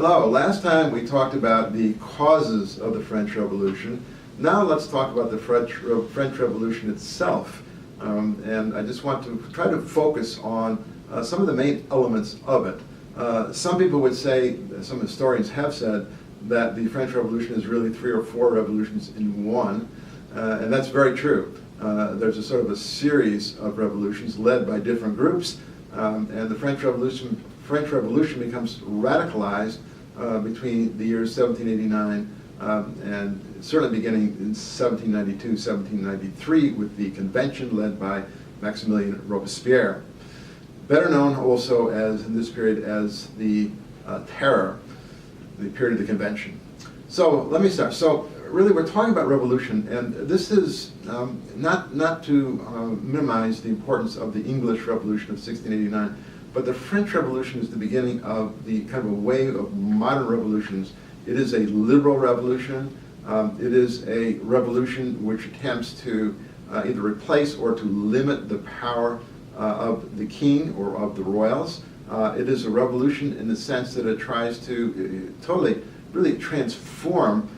Hello. Last time we talked about the causes of the French Revolution. Now let's talk about the French Revolution itself. And I just want to try to focus on some of the main elements of it. Some people would say, some historians have said, that the French Revolution is really 3 or 4 revolutions in one. And that's very true. There's a sort of a series of revolutions led by different groups. And the French Revolution becomes radicalized between the years 1789 and certainly beginning in 1792, 1793 with the convention led by Maximilien Robespierre. Better known also as, in this period, as the Terror, the period of the convention. So let me start. So really we're talking about revolution, and this is not to minimize the importance of the English Revolution of 1689, but the French Revolution is the beginning of the kind of a wave of modern revolutions. It is a liberal revolution. It is a revolution which attempts to either replace or to limit the power of the king or of the royals. It is a revolution in the sense that it tries to totally, really transform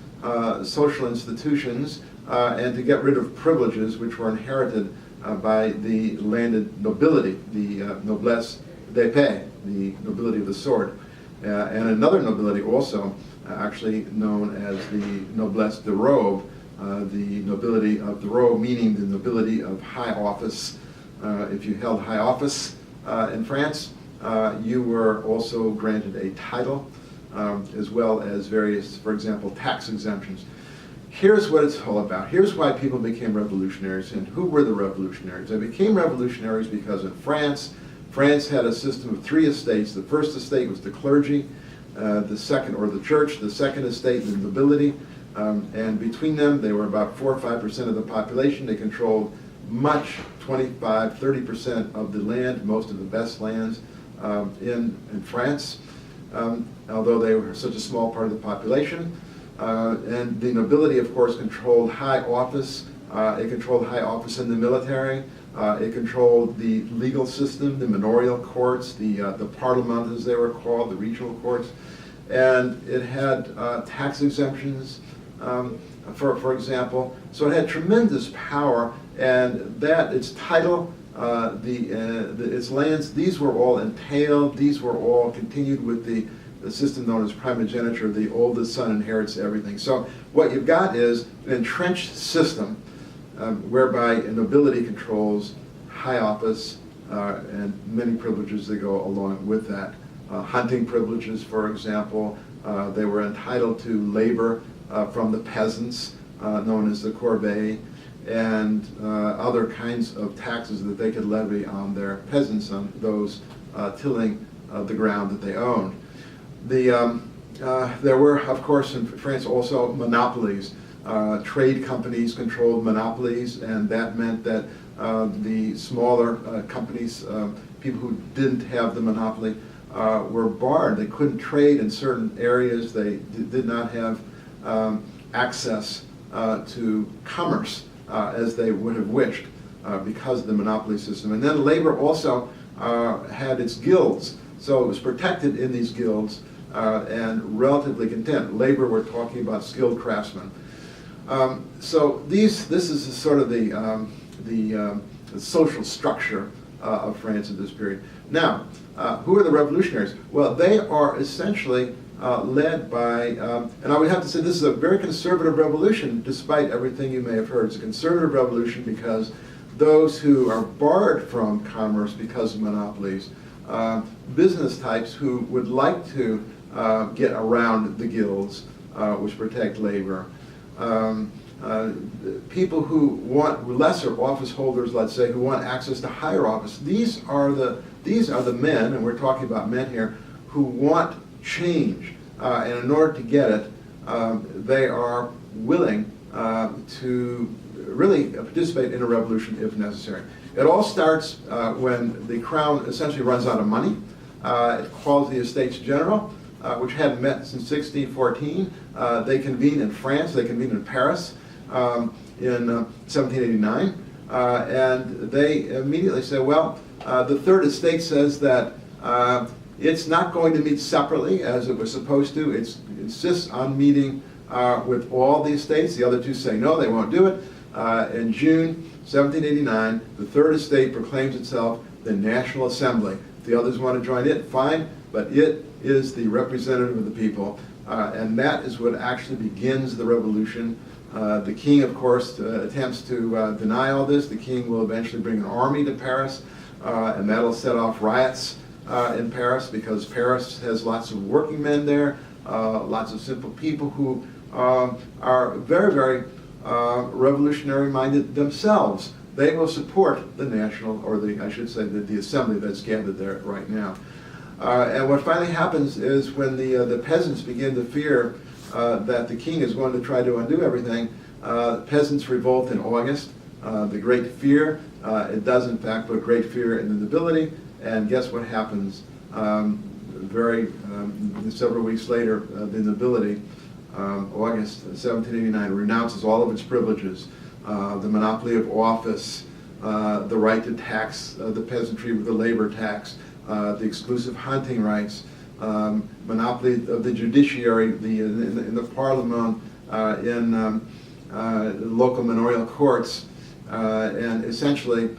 social institutions and to get rid of privileges which were inherited by the landed nobility, the noblesse d'épée, the nobility of the sword. And another nobility also, actually known as the noblesse de robe, the nobility of the robe, meaning the nobility of high office. If you held high office in France, you were also granted a title, as well as various, for example, tax exemptions. Here's what it's all about. Here's why people became revolutionaries, and who were the revolutionaries. They became revolutionaries because in France had a system of 3 estates. The first estate was the clergy, the second, or the church, the second estate, the nobility, and between them, they were about 4 or 5% of the population. They controlled much, 25, 30% of the land, most of the best lands in France, although they were such a small part of the population. And the nobility, of course, controlled high office. It controlled high office in the military. It controlled the legal system, the manorial courts, the parlement, as they were called, the regional courts. And it had tax exemptions, for example. So it had tremendous power, and that its title, its lands, these were all entailed. These were all continued with the system known as primogeniture. The oldest son inherits everything. So what you've got is an entrenched system whereby nobility controls high office and many privileges that go along with that. Hunting privileges, for example. They were entitled to labor from the peasants, known as the corvée, and other kinds of taxes that they could levy on their peasants, on those tilling the ground that they owned. There were, of course, in France also monopolies. Trade companies controlled monopolies, and that meant that the smaller companies, people who didn't have the monopoly, were barred. They couldn't trade in certain areas. They did not have access to commerce as they would have wished because of the monopoly system. And then labor also had its guilds, so it was protected in these guilds and relatively content. Labor, we're talking about skilled craftsmen. So this is sort of the social structure of France at this period. Now, who are the revolutionaries? Well, they are essentially led by, and I would have to say this is a very conservative revolution, despite everything you may have heard. It's a conservative revolution because those who are barred from commerce because of monopolies, business types who would like to get around the guilds, which protect labor, people who want lesser office holders, let's say, who want access to higher office. These are the men, and we're talking about men here, who want change, and in order to get it, they are willing to really participate in a revolution if necessary. It all starts when the crown essentially runs out of money. It calls the Estates General, which hadn't met since 1614. They convene in France, they convene in Paris in 1789, and they immediately say, well, the Third Estate says that It's not going to meet separately as it was supposed to. It insists on meeting with all the estates. The other two say no, they won't do it. In June 1789, the Third Estate proclaims itself the National Assembly. If the others want to join it, fine, but it is the representative of the people. And that is what actually begins the revolution. The king, of course, attempts to deny all this. The king will eventually bring an army to Paris, and that'll set off riots in Paris, because Paris has lots of working men there, lots of simple people who are very, very revolutionary-minded themselves. They will support the national, or I should say, the assembly that's gathered there right now. And what finally happens is when the peasants begin to fear that the king is going to try to undo everything, peasants revolt in August. The Great Fear, it does in fact put great fear in the nobility, and guess what happens? Several weeks later, the nobility, August 1789, renounces all of its privileges, the monopoly of office, the right to tax the peasantry with the labor tax, the exclusive hunting rights, monopoly of the judiciary, in the parliament, in local manorial courts, and essentially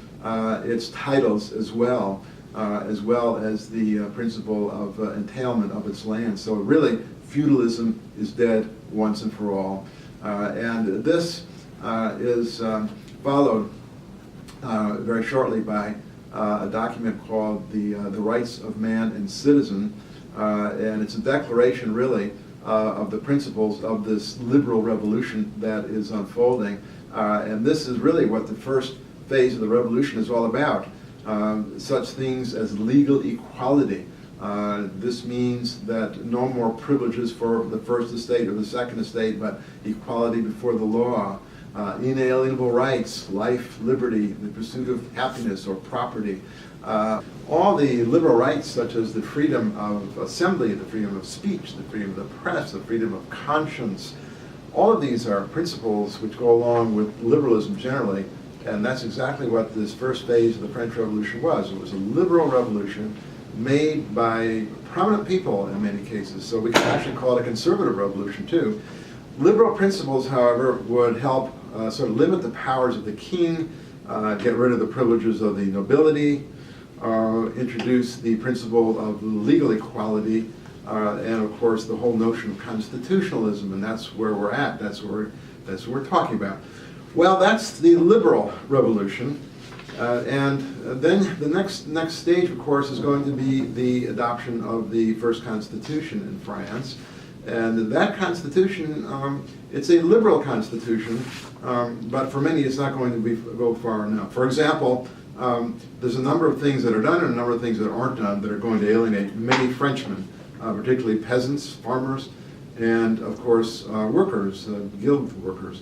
its titles as well as the principle of entailment of its land. So really, feudalism is dead once and for all. And this is followed very shortly by a document called the Rights of Man and Citizen, and it's a declaration really of the principles of this liberal revolution that is unfolding. And this is really what the first phase of the revolution is all about. Such things as legal equality. This means that no more privileges for the First Estate or the Second Estate, but equality before the law. Inalienable rights, life, liberty, the pursuit of happiness or property. All the liberal rights, such as the freedom of assembly, the freedom of speech, the freedom of the press, the freedom of conscience, all of these are principles which go along with liberalism generally, and that's exactly what this first phase of the French Revolution was. It was a liberal revolution made by prominent people in many cases, so we can actually call it a conservative revolution too. Liberal principles, however, would help sort of limit the powers of the king, get rid of the privileges of the nobility, introduce the principle of legal equality, and of course the whole notion of constitutionalism, and that's where we're at. That's what we're talking about. Well, that's the liberal revolution, and then the next stage, of course, is going to be the adoption of the first constitution in France. And that constitution, it's a liberal constitution, but for many it's not going to go far enough. For example, there's a number of things that are done and a number of things that aren't done that are going to alienate many Frenchmen, particularly peasants, farmers, and of course workers, guild workers.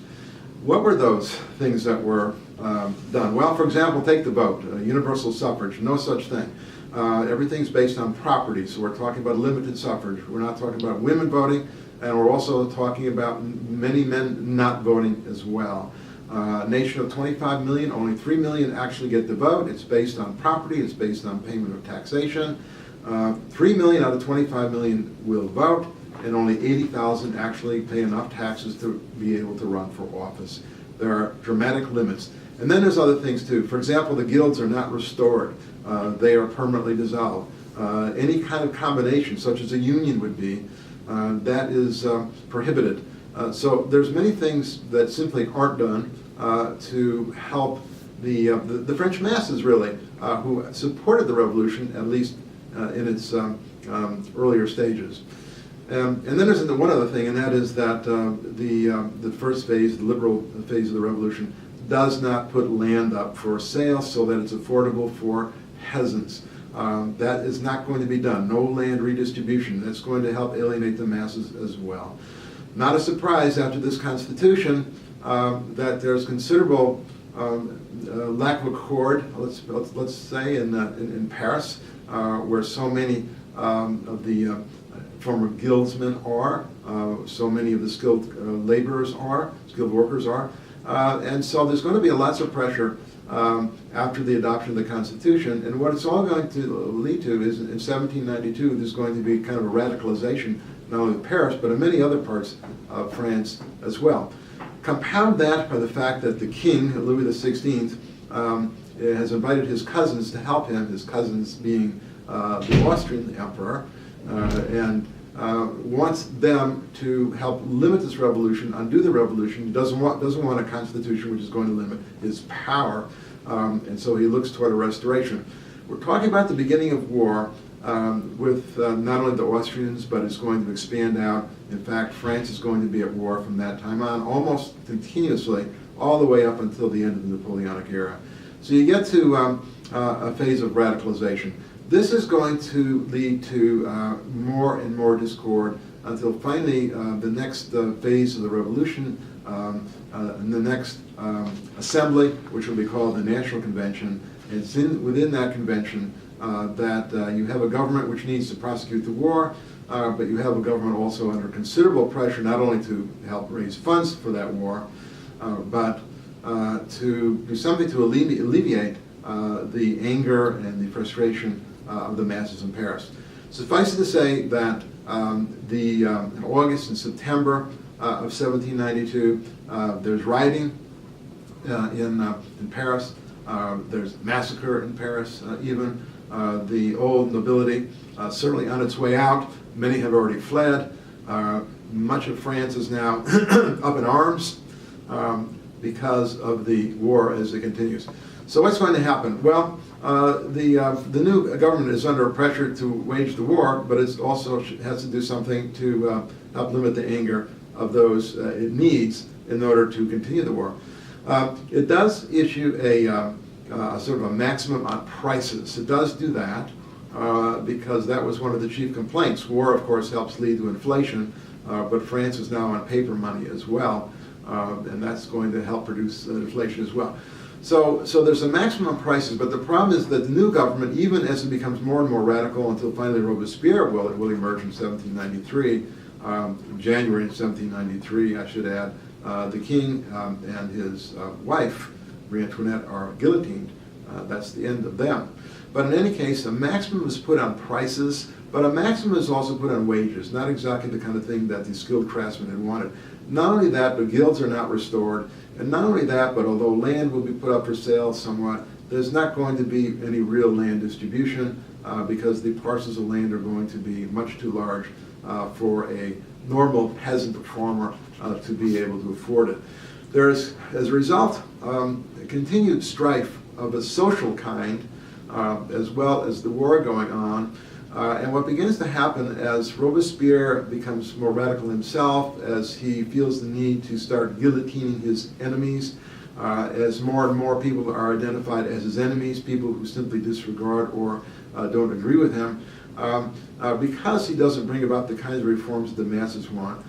What were those things that were done? Well, for example, take the vote, universal suffrage, no such thing. Everything's based on property, so we're talking about limited suffrage. We're not talking about women voting, and we're also talking about many men not voting as well. Nation of 25 million, only 3 million actually get the vote. It's based on property, it's based on payment of taxation. 3 million out of 25 million will vote, and only 80,000 actually pay enough taxes to be able to run for office. There are dramatic limits. And then there's other things too. For example, the guilds are not restored. They are permanently dissolved. Any kind of combination, such as a union would be, that is prohibited. So there's many things that simply aren't done to help the French masses, really, who supported the revolution, at least in its earlier stages. And then there's one other thing, and that is that the first phase, the liberal phase of the revolution, does not put land up for sale so that it's affordable for peasants. That is not going to be done. No land redistribution. That's going to help alienate the masses as well. Not a surprise after this constitution that there's considerable lack of accord, let's say, in Paris, where so many of the former guildsmen are, so many of the skilled laborers are, skilled workers are. And so there's going to be lots of pressure after the adoption of the Constitution. And what it's all going to lead to is in 1792, there's going to be kind of a radicalization, not only of Paris, but in many other parts of France as well. Compound that by the fact that the king, Louis XVI, has invited his cousins to help him, his cousins being the Austrian emperor, and wants them to help limit this revolution, undo the revolution. He doesn't want a constitution which is going to limit his power, and so he looks toward a restoration. We're talking about the beginning of war with not only the Austrians, but it's going to expand out. In fact, France is going to be at war from that time on, almost continuously, all the way up until the end of the Napoleonic era. So you get to a phase of radicalization. This is going to lead to more and more discord until finally the next phase of the revolution, and the next assembly, which will be called the National Convention. It's within that convention that you have a government which needs to prosecute the war, but you have a government also under considerable pressure, not only to help raise funds for that war, but to do something to alleviate the anger and the frustration of the masses in Paris. Suffice it to say that in August and September of 1792, there's rioting in Paris. There's massacre in Paris even. The old nobility certainly on its way out. Many have already fled. Much of France is now up in arms because of the war as it continues. So what's going to happen? Well, the new government is under pressure to wage the war, but it also has to do something to help limit the anger of those it needs in order to continue the war. It does issue a sort of a maximum on prices. It does do that because that was one of the chief complaints. War, of course, helps lead to inflation, but France is now on paper money as well, and that's going to help produce inflation as well. So there's a maximum on prices, but the problem is that the new government, even as it becomes more and more radical until finally Robespierre will emerge in 1793, January 1793, I should add, the king and his wife, Marie Antoinette, are guillotined. That's the end of them. But in any case, a maximum is put on prices, but a maximum is also put on wages, not exactly the kind of thing that the skilled craftsmen had wanted. Not only that, but guilds are not restored. And not only that, but although land will be put up for sale somewhat, there's not going to be any real land distribution because the parcels of land are going to be much too large for a normal peasant farmer to be able to afford it. There's, as a result, a continued strife of a social kind as well as the war going on. And what begins to happen as Robespierre becomes more radical himself, as he feels the need to start guillotining his enemies, as more and more people are identified as his enemies, people who simply disregard or don't agree with him, because he doesn't bring about the kinds of reforms that the masses want,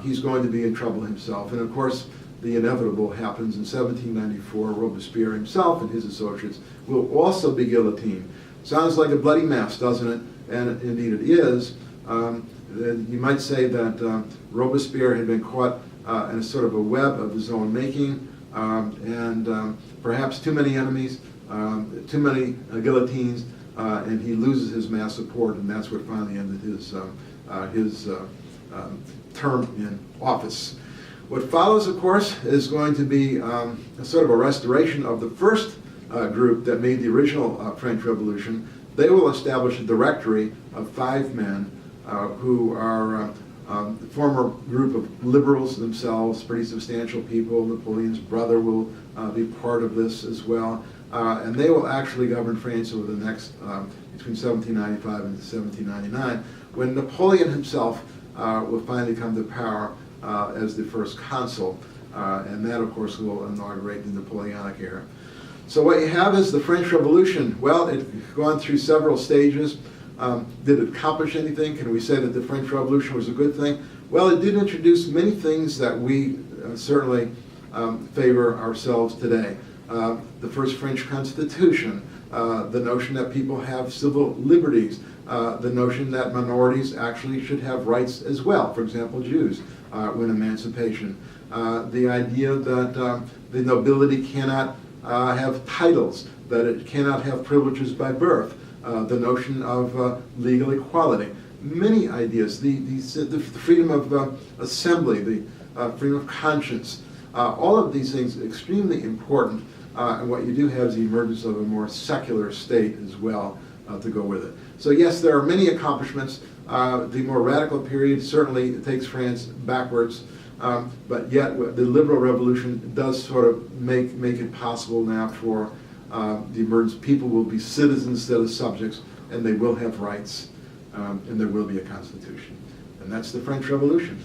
he's going to be in trouble himself. And of course, the inevitable happens in 1794. Robespierre himself and his associates will also be guillotined. Sounds like a bloody mess, doesn't it? And indeed it is. You might say that Robespierre had been caught in a sort of a web of his own making, and perhaps too many enemies, too many guillotines, and he loses his mass support, and that's what finally ended his term in office. What follows, of course, is going to be a sort of a restoration of the first group that made the original French Revolution. They will establish a directory of 5 men who are the former group of liberals themselves, pretty substantial people. Napoleon's brother will be part of this as well. And they will actually govern France over the next, between 1795 and 1799, when Napoleon himself will finally come to power as the first consul. And that, of course, will inaugurate the Napoleonic era. So what you have is the French Revolution. Well, it's gone through several stages. Did it accomplish anything? Can we say that the French Revolution was a good thing? Well, it did introduce many things that we certainly favor ourselves today. The first French Constitution, the notion that people have civil liberties, the notion that minorities actually should have rights as well, for example, Jews, win emancipation. The idea that the nobility cannot have titles, that it cannot have privileges by birth, the notion of legal equality. Many ideas, the freedom of assembly, the freedom of conscience, all of these things are extremely important, and what you do have is the emergence of a more secular state as well to go with it. So yes, there are many accomplishments. The more radical period certainly takes France backwards, but yet the liberal revolution does sort of make it possible now for the emergence. People will be citizens instead of subjects, and they will have rights, and there will be a constitution. And that's the French Revolution.